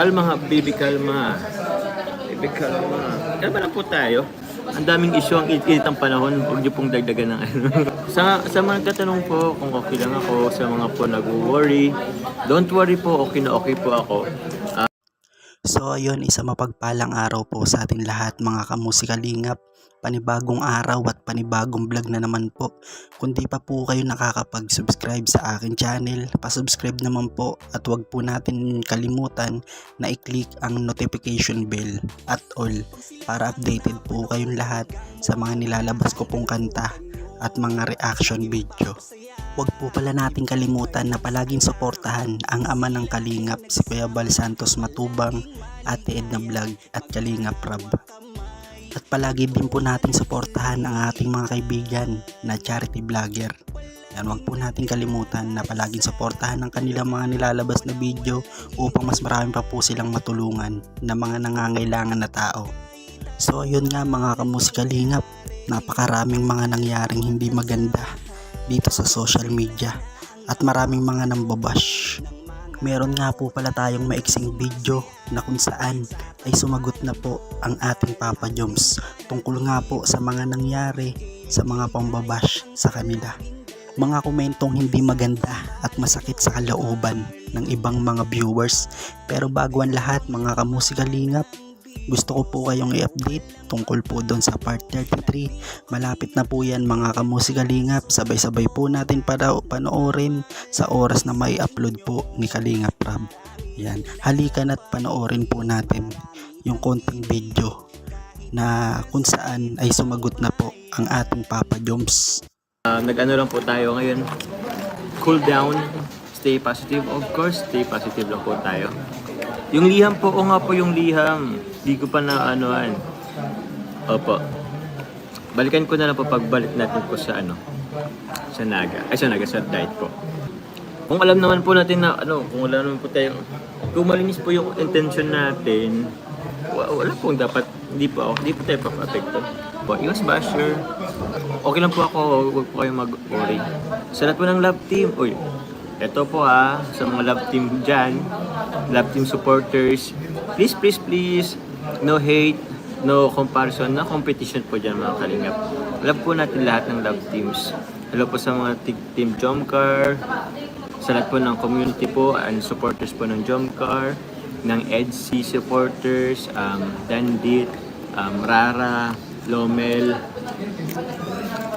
Kalma nga, baby, kalma. Baby, kalma. Kalma lang po tayo. Ang daming issue ang init ang panahon. Huwag niyo pong dagdagan ng ano. sa mga nagtatanong po kung okay lang ako, sa mga po nag-worry, don't worry po, okay po ako. So ayun, isa mapagpalang araw po sa atin lahat mga kamusikalingap. Panibagong araw at panibagong vlog na naman po. Kung di pa po kayo nakakapag-subscribe sa akin channel, pa-subscribe naman po at wag po natin kalimutan na i-click ang notification bell at all para updated po kayong lahat sa mga nilalabas ko pong kanta at mga reaction video. Huwag po pala nating kalimutan na palaging suportahan ang ama ng Kalingap, si Kuya Bal Santos Matubang, Ate Edna Vlog at Kalingap Rab. At palagi din po nating suportahan ang ating mga kaibigan na charity vlogger. Yan, huwag po nating kalimutan na palaging suportahan ang kanilang mga nilalabas na video upang mas marami pa po silang matulungan na mga nangangailangan na tao. So ayun nga mga kamusikalingap, napakaraming mga nangyaring hindi maganda dito sa social media at maraming mga nambabash. Meron nga po pala tayong maiksing video na kung saan ay sumagot na po ang ating Papa Joms tungkol nga po sa mga nangyari sa mga pambabash sa kanila. Mga komentong hindi maganda at masakit sa kalooban ng ibang mga viewers. Pero bago ang lahat mga kamusikalingap, gusto ko po kayong i-update tungkol po doon sa part 33. Malapit na po yan mga kamusikalingap. Sabay-sabay po natin panoorin sa oras na may upload po ni Kalingap Rab. Yan, halikan at panoorin po natin yung konting video na kung saan ay sumagot na po ang ating Papa Joms. Nag-ano lang po tayo ngayon. Cool down. Stay positive. Of course, stay positive lang po tayo. Yung liham po, o nga po yung liham. Di ko pa na anuan. Opo. Balikan ko na lang po pagbalik natin po sa sa Naga. Sa diet po. Kung alam naman po natin na kung wala naman po tayo, kung malinis po yung intention natin, wala po dapat, hindi po tayo pa-apekto. Po, iwas basher. Okay lang po ako, huwag po kayong mag-worry. Sa lahat po ng love team, eto po sa mga love team dyan, love team supporters, please, no hate, no comparison, no competition po dyan mga Kalingap. Love po natin lahat ng love teams. Hello po sa mga team Jomcar, sa lahat po ng community po, and supporters po ng Jomcar, ng EDC supporters, Dandit, Rara, Lomel,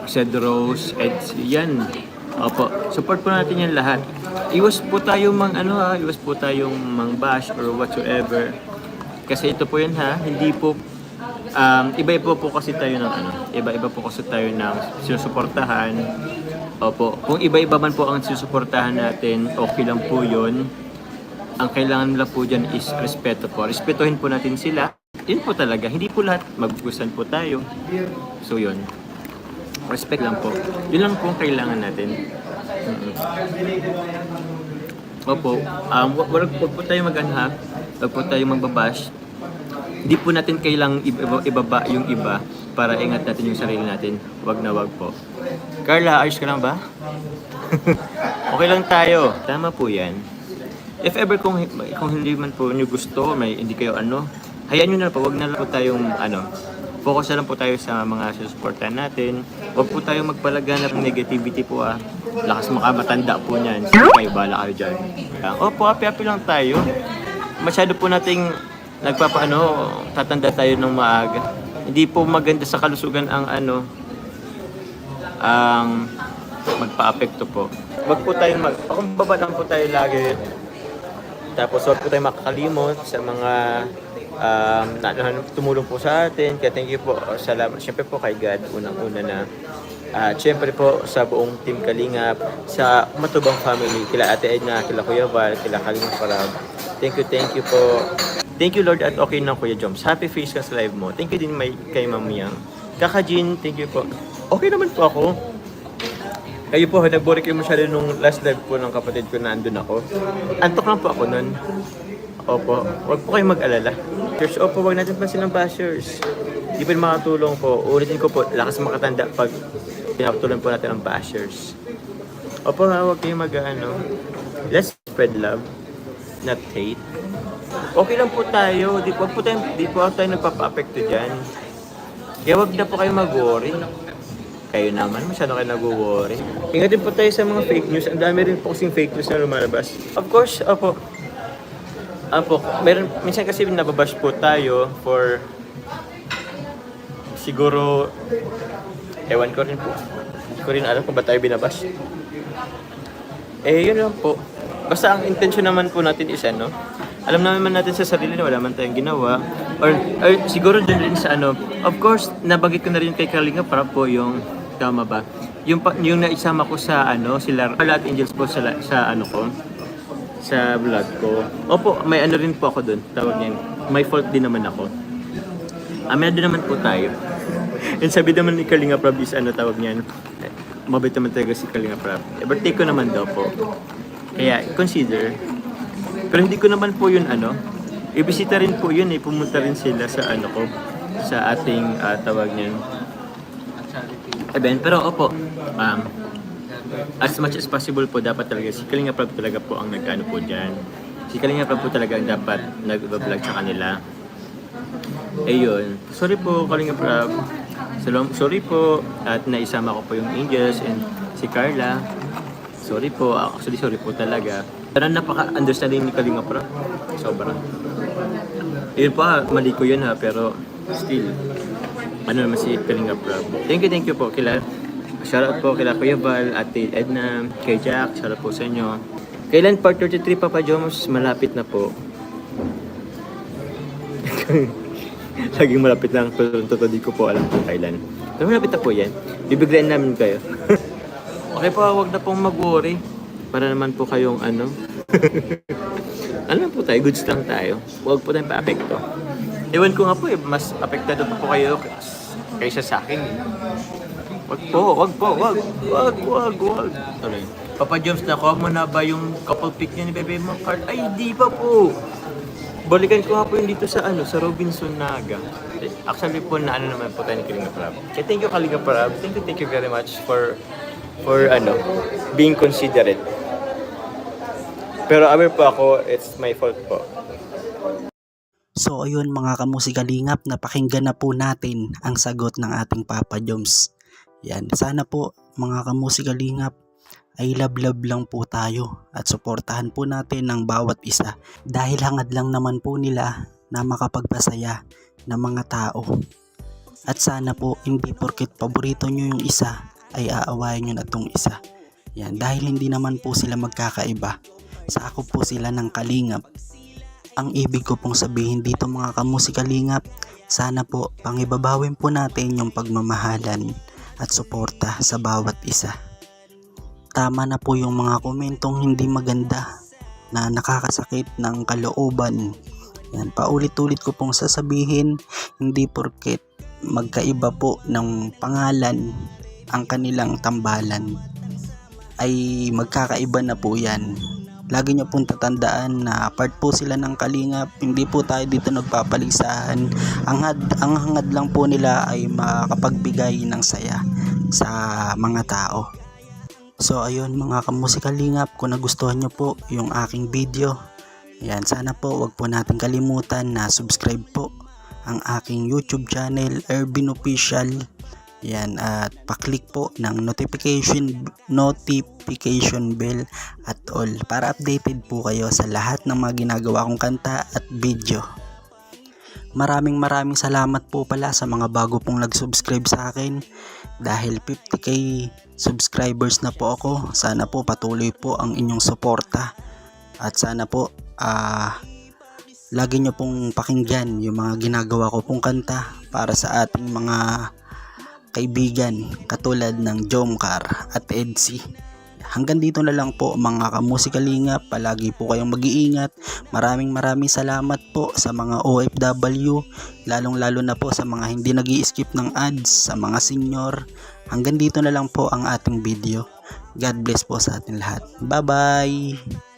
Cedros, EDC, yan. Opo, support po natin yan lahat. Iwas po tayong iwas po tayong mang-bash or whatsoever. Kasi ito po yun hindi po, iba-iba po kasi tayo ng iba-iba po kasi tayo ng sinusuportahan. Opo, kung iba-iba man po ang sinusuportahan natin, okay lang po yun. Ang kailangan nila po dyan is respeto po. Respetuhin po natin sila. Yun po talaga, hindi po lahat magugustuhan po tayo. So yun. Respect lang po. Yun lang po ang kailangan natin. Opo, wag po tayo wag po tayo magbabash. Hindi po natin kailangang ibaba yung iba para ingat natin yung sarili natin. Wag na wag po. Carla, ayos ka lang ba? Okay lang tayo. Tama po yan. If ever kung hindi man po nyo gusto, hindi kayo hayaan nyo na po. Wag na lang po tayong focus na lang po tayo sa mga susuportahan natin. Huwag po tayo magpalaganap ng negativity po Lakas makamatanda po niyan. So, kayo bala kayo dyan. Opo, happy lang tayo. Masyado po nating tatanda tayo ng maaga. Hindi po maganda sa kalusugan ang magpa-apekto po. Huwag po tayong pakumbaba lang po tayo lagi. Tapos huwag po tayong makakalimot sa mga tumulong po sa atin. Kaya thank you po. Salamat. Siyempre po kay God, unang-una na. Siyempre po sa buong Team Kalingap, sa Matubang family, kila Ate Edna, kila Kuya Val, kila Kalingap Parab. Thank you po. Thank you Lord at okay na Kuya Joms. Happy Facecast Live mo. Thank you din kay Ma'am Yang. Kaka Jean, thank you po. Okay naman po ako. Kayo po, nag-bore kayo masyado nung last live po ng kapatid ko na andun ako. Antok lang po ako nun. Opo, wag po kayong mag-alala. Church, opo, wag natin pansin ng bashers. Di pa makatulong po. Ulitin ko po, lakas makatanda pag pinapatuloy po natin ang bashers. Opo wag kayong let's spread love, not hate. Okay lang po tayo. Di po tayo nagpapa-apekto dyan. Kaya wag na po kayo mag-worry. Kayo naman, masyado kayo nag-worry. Ingatin po tayo sa mga fake news. Ang dami rin po kasing fake news na lumalabas. Of course, opo. Minsan kasi nababash po tayo for siguro, ewan ko rin po. Hindi ko rin alam kung ba tayo binabash. Yun lang po. Basta ang intention naman po natin is alam naman natin sa sarili na wala man tayong ginawa. Or siguro dun rin sa of course, nabagit ko na rin kay Kalinga para po yung, tama ba? Yung naisama ko sa sila Lahat Angels po sa vlog ko. Opo, may rin po ako dun. Tawag niyan. May fault din naman ako. Aminado naman po tayo. And sabi naman ni Kalinga Prab is tawag niyan. Mabait naman talaga si Kalinga Prab. Birthday ko naman daw po. Kaya consider. Pero hindi ko naman po yun ibisita rin po yun pumunta rin sila sa ko. Sa ating tawag niyan. Event. Pero opo. As much as possible po dapat talaga si Kalinga Prab talaga po ang nag-ano po dyan. Si Kalinga Prab po talaga ang dapat nag-vlog sa kanila. Ayun. Sorry po Kalinga Prab. Sorry po at naisama ko po yung Angels and si Carla. Sorry po. Actually sorry po talaga. Pero napaka-understanding ni Kalinga Prab. Sobrang. Ayun po mali ko yun pero still. Naman si Kalinga Prab. Thank you po kila. Shoutout po kila Kuya Val, Ate Edna, kay Jack, shoutout po sa inyo. Kailan part 33 Papa Joms? Malapit na po. Laging malapit lang, pero di ko po alam kung kailan. Pero malapit na po yan. Bibiglayan namin kayo. Okay po, wag na pong mag-worry. Para naman po kayong ano po tayo, goods lang tayo. Wag po tayong pa-apekto. Ewan ko nga po mas apektado po kayo kaysa sa akin. Wag. Sorry. Papa Joms, nakuha mo na ba yung couple pic niya ni Bebe mo card? Ay, di pa po. Balikan ko nga po yung dito sa sa Robinson Naga. Actually po naman po tayo ni Kalinga Prab. Kaya thank you Kalinga Prab. Thank you very much for being considerate. Pero aware po ako, it's my fault po. So ayun mga kamusikalingap, napakinggan na po natin ang sagot ng ating Papa Joms. Yan, sana po mga kamusikalingap ay love lang po tayo at suportahan po natin ang bawat isa dahil hangad lang naman po nila na makapagpasaya ng mga tao. At sana po hindi porket paborito nyo yung isa ay aawayin nyo na tong isa. Yan, dahil hindi naman po sila magkakaiba. Sakop po sila ng kalingap. Ang ibig ko pong sabihin dito mga kamusikalingap, sana po pangibabawin po natin yung pagmamahalan at suporta sa bawat isa. Tama na po yung mga komentong hindi maganda na nakakasakit ng kalooban. Yan, paulit-ulit ko pong sasabihin, hindi porket magkaiba po ng pangalan ang kanilang tambalan ay magkakaiba na po yan. Lagi nyo pong tatandaan na part po sila ng kalingap, hindi po tayo dito nagpapalisahan. Ang hangad lang po nila ay makapagbigay ng saya sa mga tao. So ayun mga kamusikalingap, kung nagustuhan nyo po yung aking video, yan, sana po wag po natin kalimutan na subscribe po ang aking YouTube channel, Ervin Official. Yan, at pa-click po ng notification bell at all para updated po kayo sa lahat ng mga ginagawa kong kanta at video. Maraming salamat po pala sa mga bago pong nag-subscribe sa akin dahil 50k subscribers na po ako. Sana po patuloy po ang inyong suporta at sana po lagi nyo pong pakinggan yung mga ginagawa ko pong kanta para sa ating mga kaibigan katulad ng Jomcar at Edsy. Hanggang dito na lang po mga kamusikalingap, palagi po kayong mag-iingat. Maraming salamat po sa mga OFW, lalong na po sa mga hindi nag-i-skip ng ads, sa mga senior. Hanggang dito na lang po ang ating video. God bless po sa ating lahat. Bye bye!